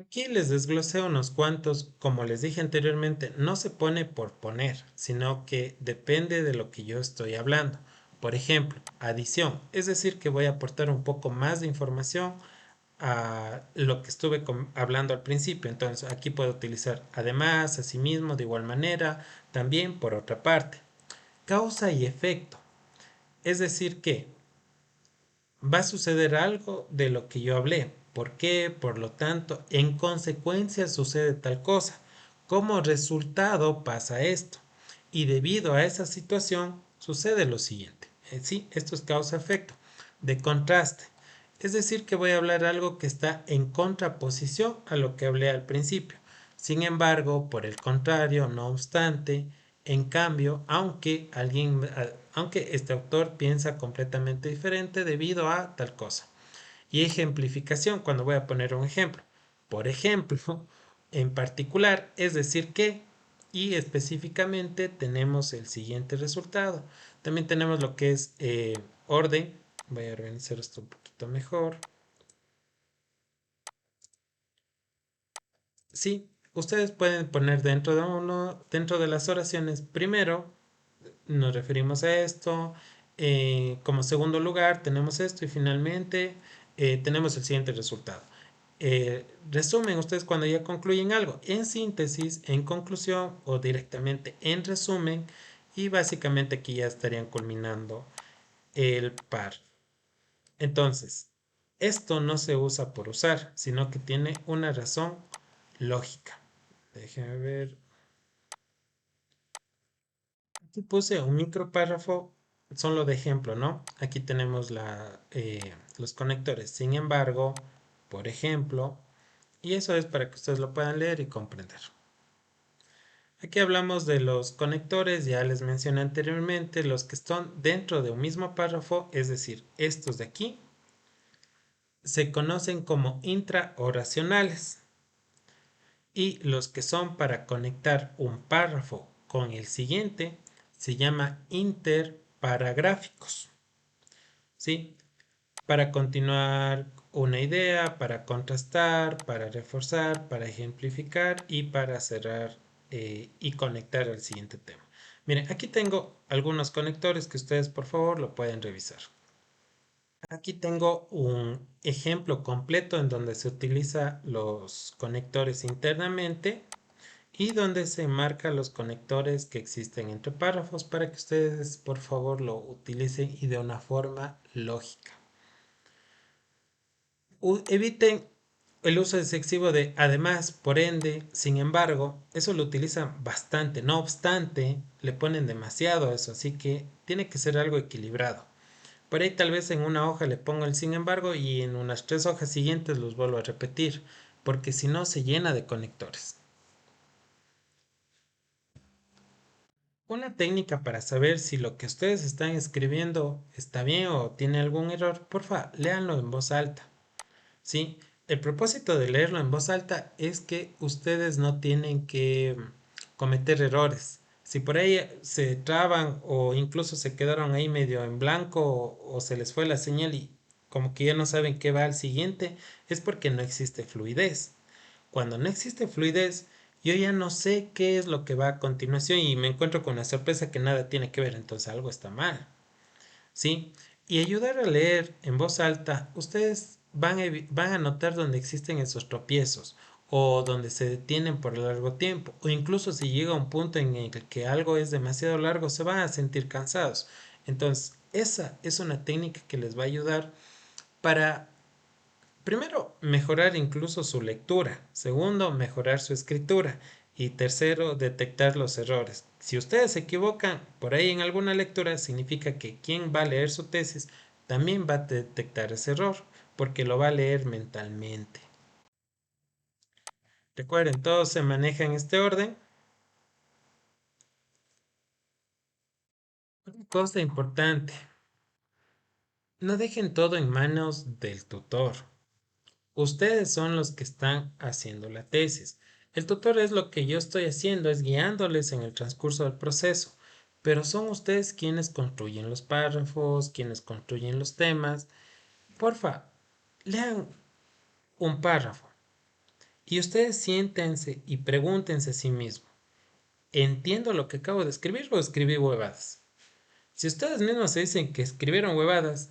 Aquí les desglosé unos cuantos, como les dije anteriormente, no se pone por poner, sino que depende de lo que yo estoy hablando. Por ejemplo, adición, es decir, que voy a aportar un poco más de información a lo que estuve hablando al principio. Entonces, aquí puedo utilizar además, asimismo, de igual manera, también por otra parte. Causa y efecto, es decir, que va a suceder algo de lo que yo hablé. ¿Por qué? Por lo tanto, en consecuencia sucede tal cosa. Como resultado pasa esto. Y debido a esa situación sucede lo siguiente. Sí, esto es causa-efecto. De contraste. Es decir, que voy a hablar algo que está en contraposición a lo que hablé al principio. Sin embargo, por el contrario, no obstante, en cambio, aunque este autor piensa completamente diferente debido a tal cosa. Y ejemplificación, cuando voy a poner un ejemplo. Por ejemplo, en particular, es decir que, y específicamente tenemos el siguiente resultado. También tenemos lo que es orden. Voy a organizar esto un poquito mejor. Sí, ustedes pueden poner dentro de las oraciones, primero nos referimos a esto, como segundo lugar tenemos esto y finalmente tenemos el siguiente resultado. Resumen ustedes cuando ya concluyen algo, en síntesis, en conclusión o directamente en resumen, y básicamente aquí ya estarían culminando el par. Entonces, esto no se usa por usar, sino que tiene una razón lógica. Déjenme ver. Aquí puse un micropárrafo solo de ejemplo, ¿no? Aquí tenemos los conectores. Sin embargo, por ejemplo, y eso es para que ustedes lo puedan leer y comprender. Aquí hablamos de los conectores, ya les mencioné anteriormente, los que están dentro de un mismo párrafo, es decir, estos de aquí, se conocen como intraoracionales. Y los que son para conectar un párrafo con el siguiente se llama interparagráficos. ¿Sí? Para continuar una idea, para contrastar, para reforzar, para ejemplificar y para cerrar y conectar al siguiente tema. Miren, aquí tengo algunos conectores que ustedes por favor lo pueden revisar. Aquí tengo un ejemplo completo en donde se utiliza los conectores internamente y donde se marcan los conectores que existen entre párrafos para que ustedes por favor lo utilicen y de una forma lógica. Eviten el uso excesivo de además, por ende, sin embargo, eso lo utilizan bastante. No obstante, le ponen demasiado a eso, así que tiene que ser algo equilibrado. Por ahí tal vez en una hoja le pongo el sin embargo y en unas 3 hojas siguientes los vuelvo a repetir, porque si no se llena de conectores. Una técnica para saber si lo que ustedes están escribiendo está bien o tiene algún error, porfa, léanlo en voz alta. ¿Sí? El propósito de leerlo en voz alta es que ustedes no tienen que cometer errores, Si por ahí se traban o incluso se quedaron ahí medio en blanco o se les fue la señal y como que ya no saben qué va al siguiente, es porque no existe fluidez. Cuando no existe fluidez, yo ya no sé qué es lo que va a continuación y me encuentro con la sorpresa que nada tiene que ver, entonces algo está mal. ¿Sí? Y ayudar a leer en voz alta, ustedes van a notar donde existen esos tropiezos o donde se detienen por largo tiempo o incluso si llega un punto en el que algo es demasiado largo, se van a sentir cansados. Entonces, esa es una técnica que les va a ayudar para, primero, mejorar incluso su lectura. Segundo, mejorar su escritura. Y tercero, detectar los errores. Si ustedes se equivocan por ahí en alguna lectura, significa que quien va a leer su tesis también va a detectar ese error, porque lo va a leer mentalmente. Recuerden, todo se maneja en este orden. Una cosa importante, no dejen todo en manos del tutor. Ustedes son los que están haciendo la tesis. El tutor es lo que yo estoy haciendo, es guiándoles en el transcurso del proceso, pero son ustedes quienes construyen los párrafos, quienes construyen los temas. Porfa, lean un párrafo y ustedes siéntense y pregúntense a sí mismos, ¿entiendo lo que acabo de escribir o escribí huevadas? Si ustedes mismos se dicen que escribieron huevadas,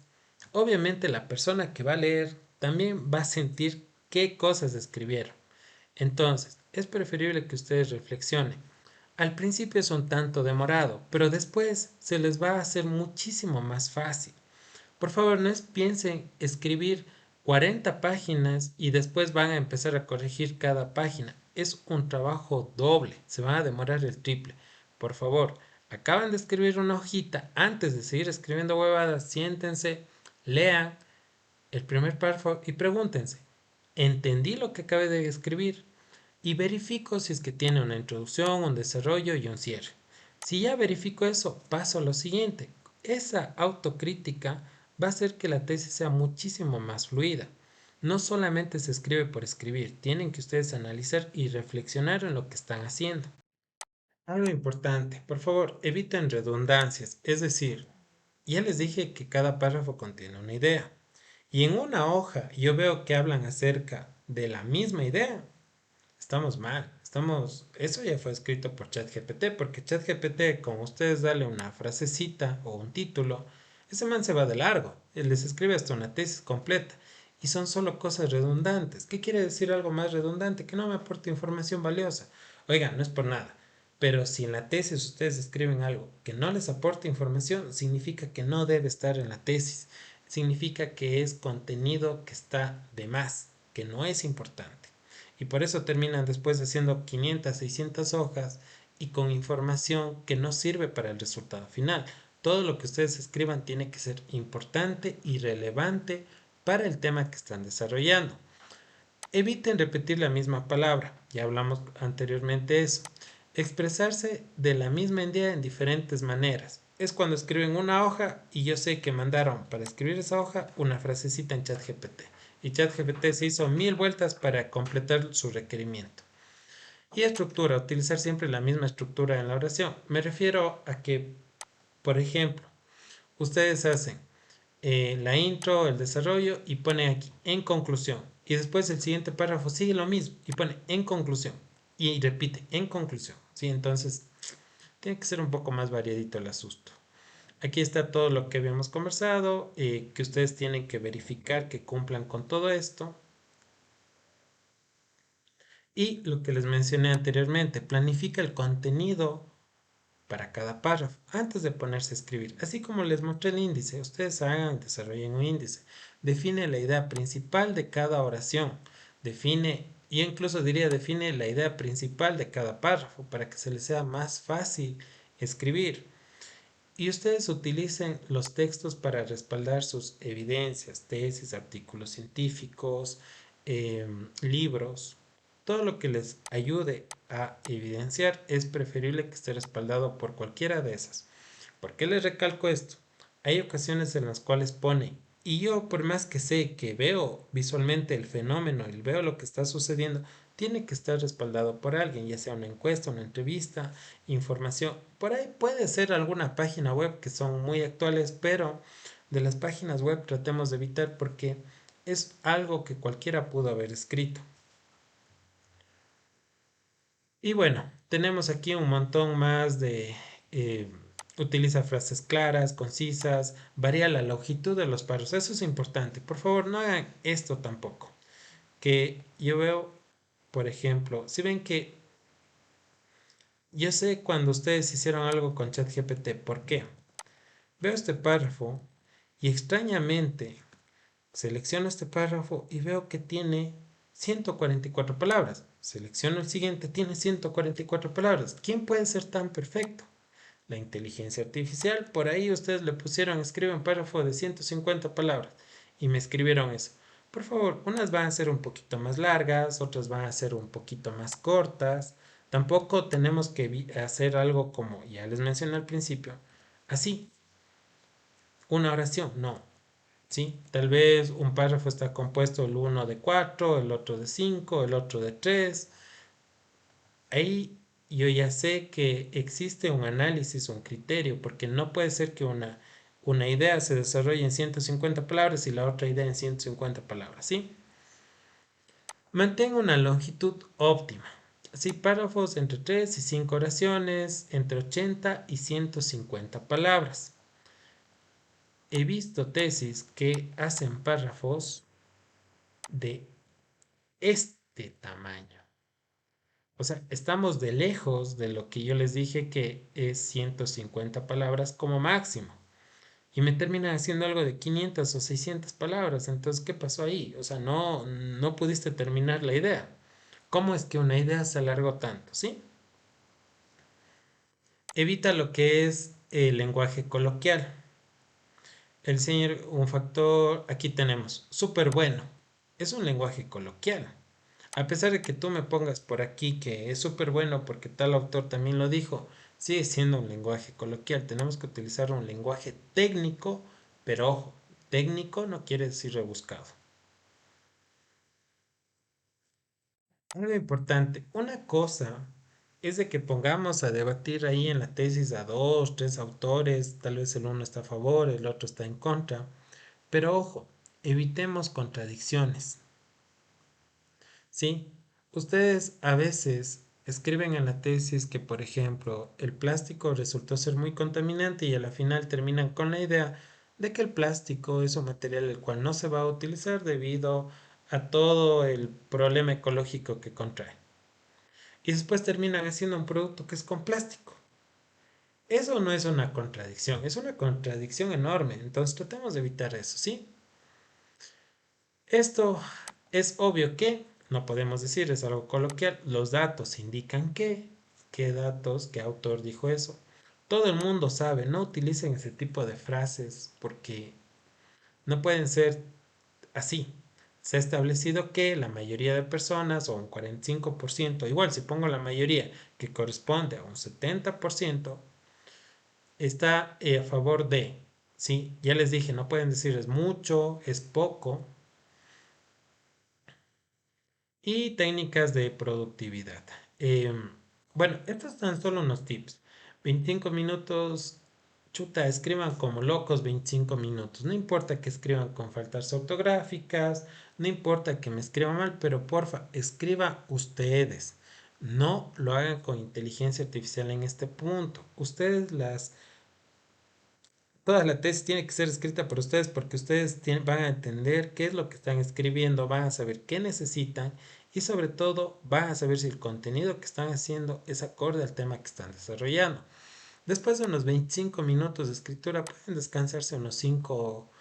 obviamente la persona que va a leer también va a sentir qué cosas escribieron. Entonces, es preferible que ustedes reflexionen. Al principio es un tanto demorado, pero después se les va a hacer muchísimo más fácil. Por favor, no piensen escribir 40 páginas y después van a empezar a corregir cada página. Es un trabajo doble, se van a demorar el triple. Por favor, acaban de escribir una hojita, antes de seguir escribiendo huevadas, siéntense, lean el primer párrafo y pregúntense, ¿entendí lo que acabé de escribir? Y verifico si es que tiene una introducción, un desarrollo y un cierre. Si ya verifico eso, paso a lo siguiente. Esa autocrítica va a hacer que la tesis sea muchísimo más fluida. No solamente se escribe por escribir, tienen que ustedes analizar y reflexionar en lo que están haciendo. Algo importante, por favor, eviten redundancias, es decir, ya les dije que cada párrafo contiene una idea. Y en una hoja yo veo que hablan acerca de la misma idea. Estamos mal. Eso ya fue escrito por ChatGPT, porque ChatGPT, como ustedes darle una frasecita o un título, ese man se va de largo. Él les escribe hasta una tesis completa. Y son solo cosas redundantes. ¿Qué quiere decir algo más redundante? Que no me aporta información valiosa. Oiga, no es por nada. Pero si en la tesis ustedes escriben algo que no les aporta información, significa que no debe estar en la tesis. Significa que es contenido que está de más, que no es importante. Y por eso terminan después haciendo 500, 600 hojas y con información que no sirve para el resultado final. Todo lo que ustedes escriban tiene que ser importante y relevante para el tema que están desarrollando. Eviten repetir la misma palabra, ya hablamos anteriormente de eso. Expresarse de la misma idea en diferentes maneras. Es cuando escriben una hoja y yo sé que mandaron para escribir esa hoja una frasecita en ChatGPT. Y ChatGPT se hizo 1000 vueltas para completar su requerimiento. Y estructura, utilizar siempre la misma estructura en la oración. Me refiero a que, por ejemplo, ustedes hacen la intro, el desarrollo y pone aquí en conclusión. Y después el siguiente párrafo sigue lo mismo y pone en conclusión. Y repite en conclusión. ¿Sí? Entonces tiene que ser un poco más variadito el asunto. Aquí está todo lo que habíamos conversado, que ustedes tienen que verificar que cumplan con todo esto. Y lo que les mencioné anteriormente, planifica el contenido para cada párrafo antes de ponerse a escribir. Así como les mostré el índice, ustedes hagan, desarrollen un índice. Define la idea principal de cada oración. Yo incluso diría, define la idea principal de cada párrafo para que se les sea más fácil escribir. Y ustedes utilicen los textos para respaldar sus evidencias, tesis, artículos científicos, libros. Todo lo que les ayude a evidenciar es preferible que esté respaldado por cualquiera de esas. ¿Por qué les recalco esto? Hay ocasiones en las cuales pone, y yo por más que sé que veo visualmente el fenómeno y veo lo que está sucediendo, tiene que estar respaldado por alguien, ya sea una encuesta, una entrevista, información. Por ahí puede ser alguna página web que son muy actuales, pero de las páginas web tratemos de evitar porque es algo que cualquiera pudo haber escrito. Y bueno, tenemos aquí un montón más de... eh, utiliza frases claras, concisas, varía la longitud de los párrafos. Eso es importante. Por favor, no hagan esto tampoco. Que yo veo, por ejemplo, si ven que yo sé cuando ustedes hicieron algo con ChatGPT, ¿por qué? Veo este párrafo y extrañamente selecciono este párrafo y veo que tiene 144 palabras. Selecciono el siguiente, tiene 144 palabras. ¿Quién puede ser tan perfecto? La inteligencia artificial. Por ahí ustedes le pusieron, escribe un párrafo de 150 palabras y me escribieron eso. Por favor, unas van a ser un poquito más largas, otras van a ser un poquito más cortas. Tampoco tenemos que hacer algo como ya les mencioné al principio. Así, una oración, no. ¿Sí? Tal vez un párrafo está compuesto el uno de 4, el otro de 5, el otro de 3. Ahí yo ya sé que existe un análisis, un criterio, porque no puede ser que una idea se desarrolle en 150 palabras y la otra idea en 150 palabras, ¿sí? Mantenga una longitud óptima. Sí, párrafos entre 3 y 5 oraciones, entre 80 y 150 palabras. He visto tesis que hacen párrafos de este tamaño. O sea, estamos de lejos de lo que yo les dije que es 150 palabras como máximo. Y me terminan haciendo algo de 500 o 600 palabras. Entonces, ¿qué pasó ahí? O sea, no pudiste terminar la idea. ¿Cómo es que una idea se alargó tanto? ¿Sí? Evita lo que es el lenguaje coloquial. El señor, un factor, aquí tenemos, súper bueno. Es un lenguaje coloquial. A pesar de que tú me pongas por aquí que es súper bueno porque tal autor también lo dijo, sigue siendo un lenguaje coloquial. Tenemos que utilizar un lenguaje técnico, pero ojo, técnico no quiere decir rebuscado. Algo importante, una cosa es de que pongamos a debatir ahí en la tesis a dos, tres autores, tal vez el uno está a favor, el otro está en contra, pero ojo, evitemos contradicciones. Sí, ustedes a veces escriben en la tesis que, por ejemplo, el plástico resultó ser muy contaminante y a la final terminan con la idea de que el plástico es un material el cual no se va a utilizar debido a todo el problema ecológico que contrae. Y después terminan haciendo un producto que es con plástico. Eso no es una contradicción, es una contradicción enorme. Entonces tratemos de evitar eso, ¿sí? Esto es obvio que, no podemos decir, es algo coloquial, los datos indican que, ¿qué datos, qué autor dijo eso? Todo el mundo sabe, no utilicen ese tipo de frases porque no pueden ser así. Se ha establecido que la mayoría de personas, o un 45%, igual si pongo la mayoría, que corresponde a un 70%, está a favor de, ¿sí? Ya les dije, no pueden decir es mucho, es poco, y técnicas de productividad. Bueno, estos están solo unos tips. 25 minutos, chuta, escriban como locos 25 minutos. No importa que escriban con faltas ortográficas, no importa que me escriban mal, pero porfa, escriban ustedes. No lo hagan con inteligencia artificial en este punto. Ustedes las Toda la tesis tiene que ser escrita por ustedes porque ustedes van a entender qué es lo que están escribiendo, van a saber qué necesitan y sobre todo van a saber si el contenido que están haciendo es acorde al tema que están desarrollando. Después de unos 25 minutos de escritura pueden descansarse unos 5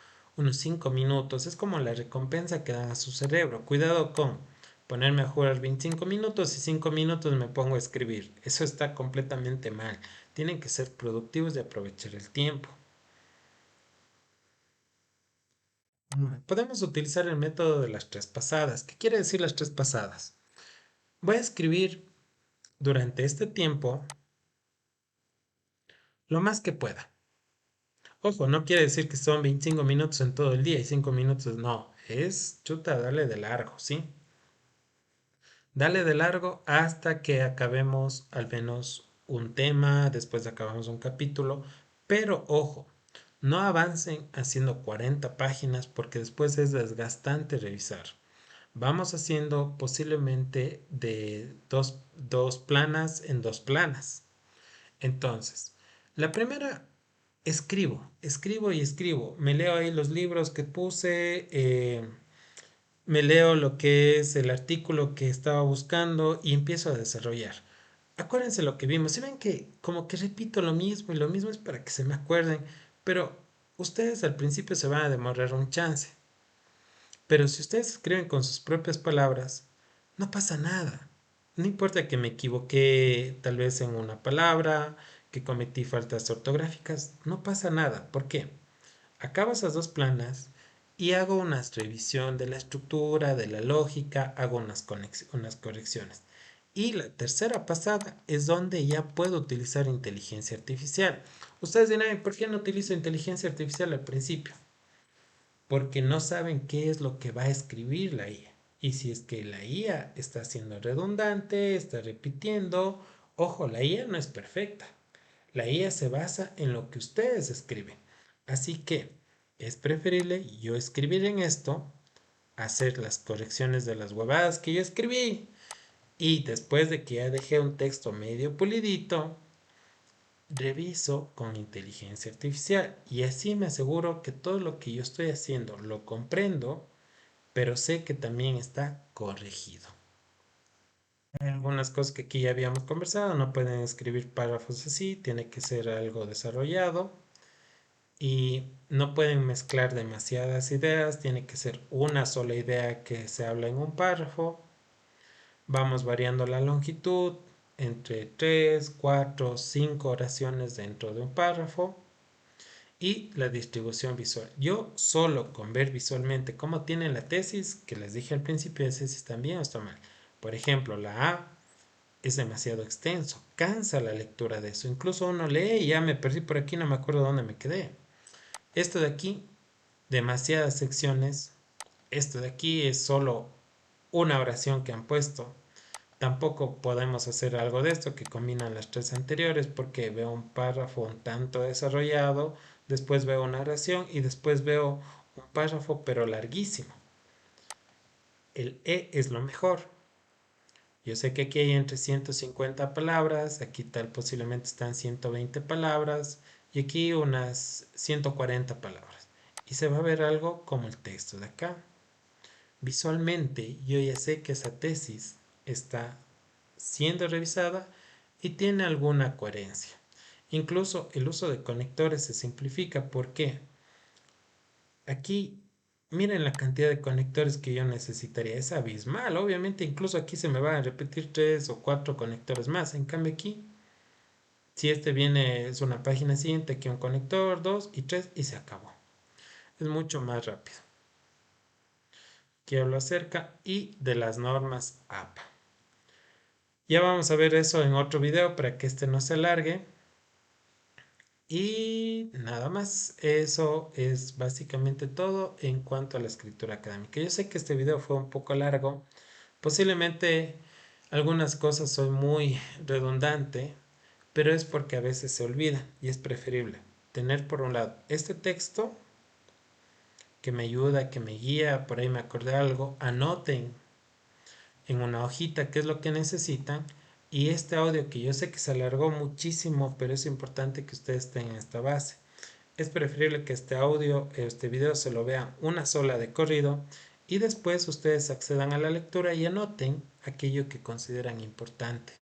minutos. Es como la recompensa que dan a su cerebro. Cuidado con ponerme a jugar 25 minutos y 5 minutos me pongo a escribir. Eso está completamente mal. Tienen que ser productivos y aprovechar el tiempo. Podemos utilizar el método de las tres pasadas. ¿Qué quiere decir las tres pasadas? Voy a escribir durante este tiempo lo más que pueda. Ojo, no quiere decir que son 25 minutos en todo el día y 5 minutos, no. Es chuta, darle de largo, ¿sí? Dale de largo hasta que acabemos al menos un tema, después acabamos un capítulo, pero ojo, no avancen haciendo 40 páginas porque después es desgastante revisar. Vamos haciendo posiblemente de dos planas en dos planas. Entonces, la primera, escribo y escribo. Me leo ahí los libros que puse, me leo lo que es el artículo que estaba buscando y empiezo a desarrollar. Acuérdense lo que vimos. Si ven que como que repito lo mismo y lo mismo es para que se me acuerden, pero ustedes al principio se van a demorar un chance. Pero si ustedes escriben con sus propias palabras, no pasa nada. No importa que me equivoqué tal vez en una palabra, que cometí faltas ortográficas, no pasa nada. ¿Por qué? Acabo esas dos planas y hago una revisión de la estructura, de la lógica, hago unas correcciones. Y la tercera pasada es donde ya puedo utilizar inteligencia artificial. Ustedes dirán, ¿por qué no utilizo inteligencia artificial al principio? Porque no saben qué es lo que va a escribir la IA. Y si es que la IA está siendo redundante, está repitiendo, ojo, la IA no es perfecta. La IA se basa en lo que ustedes escriben. Así que es preferible yo escribir en esto, hacer las correcciones de las huevadas que yo escribí y después de que ya dejé un texto medio pulidito, reviso con inteligencia artificial y así me aseguro que todo lo que yo estoy haciendo lo comprendo, pero sé que también está corregido. Hay algunas cosas que aquí ya habíamos conversado, no pueden escribir párrafos así, tiene que ser algo desarrollado y no pueden mezclar demasiadas ideas, tiene que ser una sola idea que se habla en un párrafo. Vamos variando la longitud entre 3, 4, 5 oraciones dentro de un párrafo y la distribución visual. Yo solo con ver visualmente cómo tiene la tesis, que les dije al principio de tesis también está mal. Por ejemplo, la A es demasiado extenso, cansa la lectura de eso. Incluso uno lee y ya me perdí por aquí, no me acuerdo dónde me quedé. Esto de aquí, demasiadas secciones. Esto de aquí es solo una oración que han puesto. Tampoco podemos hacer algo de esto que combinan las tres anteriores porque veo un párrafo un tanto desarrollado, después veo una oración y después veo un párrafo pero larguísimo. El E es lo mejor. Yo sé que aquí hay entre 150 palabras, aquí tal posiblemente están 120 palabras y aquí unas 140 palabras. Y se va a ver algo como el texto de acá. Visualmente yo ya sé que esa tesis está siendo revisada y tiene alguna coherencia. Incluso el uso de conectores se simplifica porque aquí miren la cantidad de conectores que yo necesitaría. Es abismal. Obviamente incluso aquí se me van a repetir 3 o 4 conectores más. En cambio aquí, si este viene, es una página siguiente, aquí un conector, 2 y 3 y se acabó. Es mucho más rápido. Aquí hablo acerca y de las normas APA. Ya vamos a ver eso en otro video para que este no se alargue. Y nada más, eso es básicamente todo en cuanto a la escritura académica. Yo sé que este video fue un poco largo, posiblemente algunas cosas soy muy redundante, pero es porque a veces se olvida y es preferible tener por un lado este texto que me ayuda, que me guía, por ahí me acordé algo, anoten en una hojita qué es lo que necesitan. Y este audio que yo sé que se alargó muchísimo, pero es importante que ustedes tengan esta base. Es preferible que este audio, este video se lo vean una sola de corrido y después ustedes accedan a la lectura y anoten aquello que consideran importante.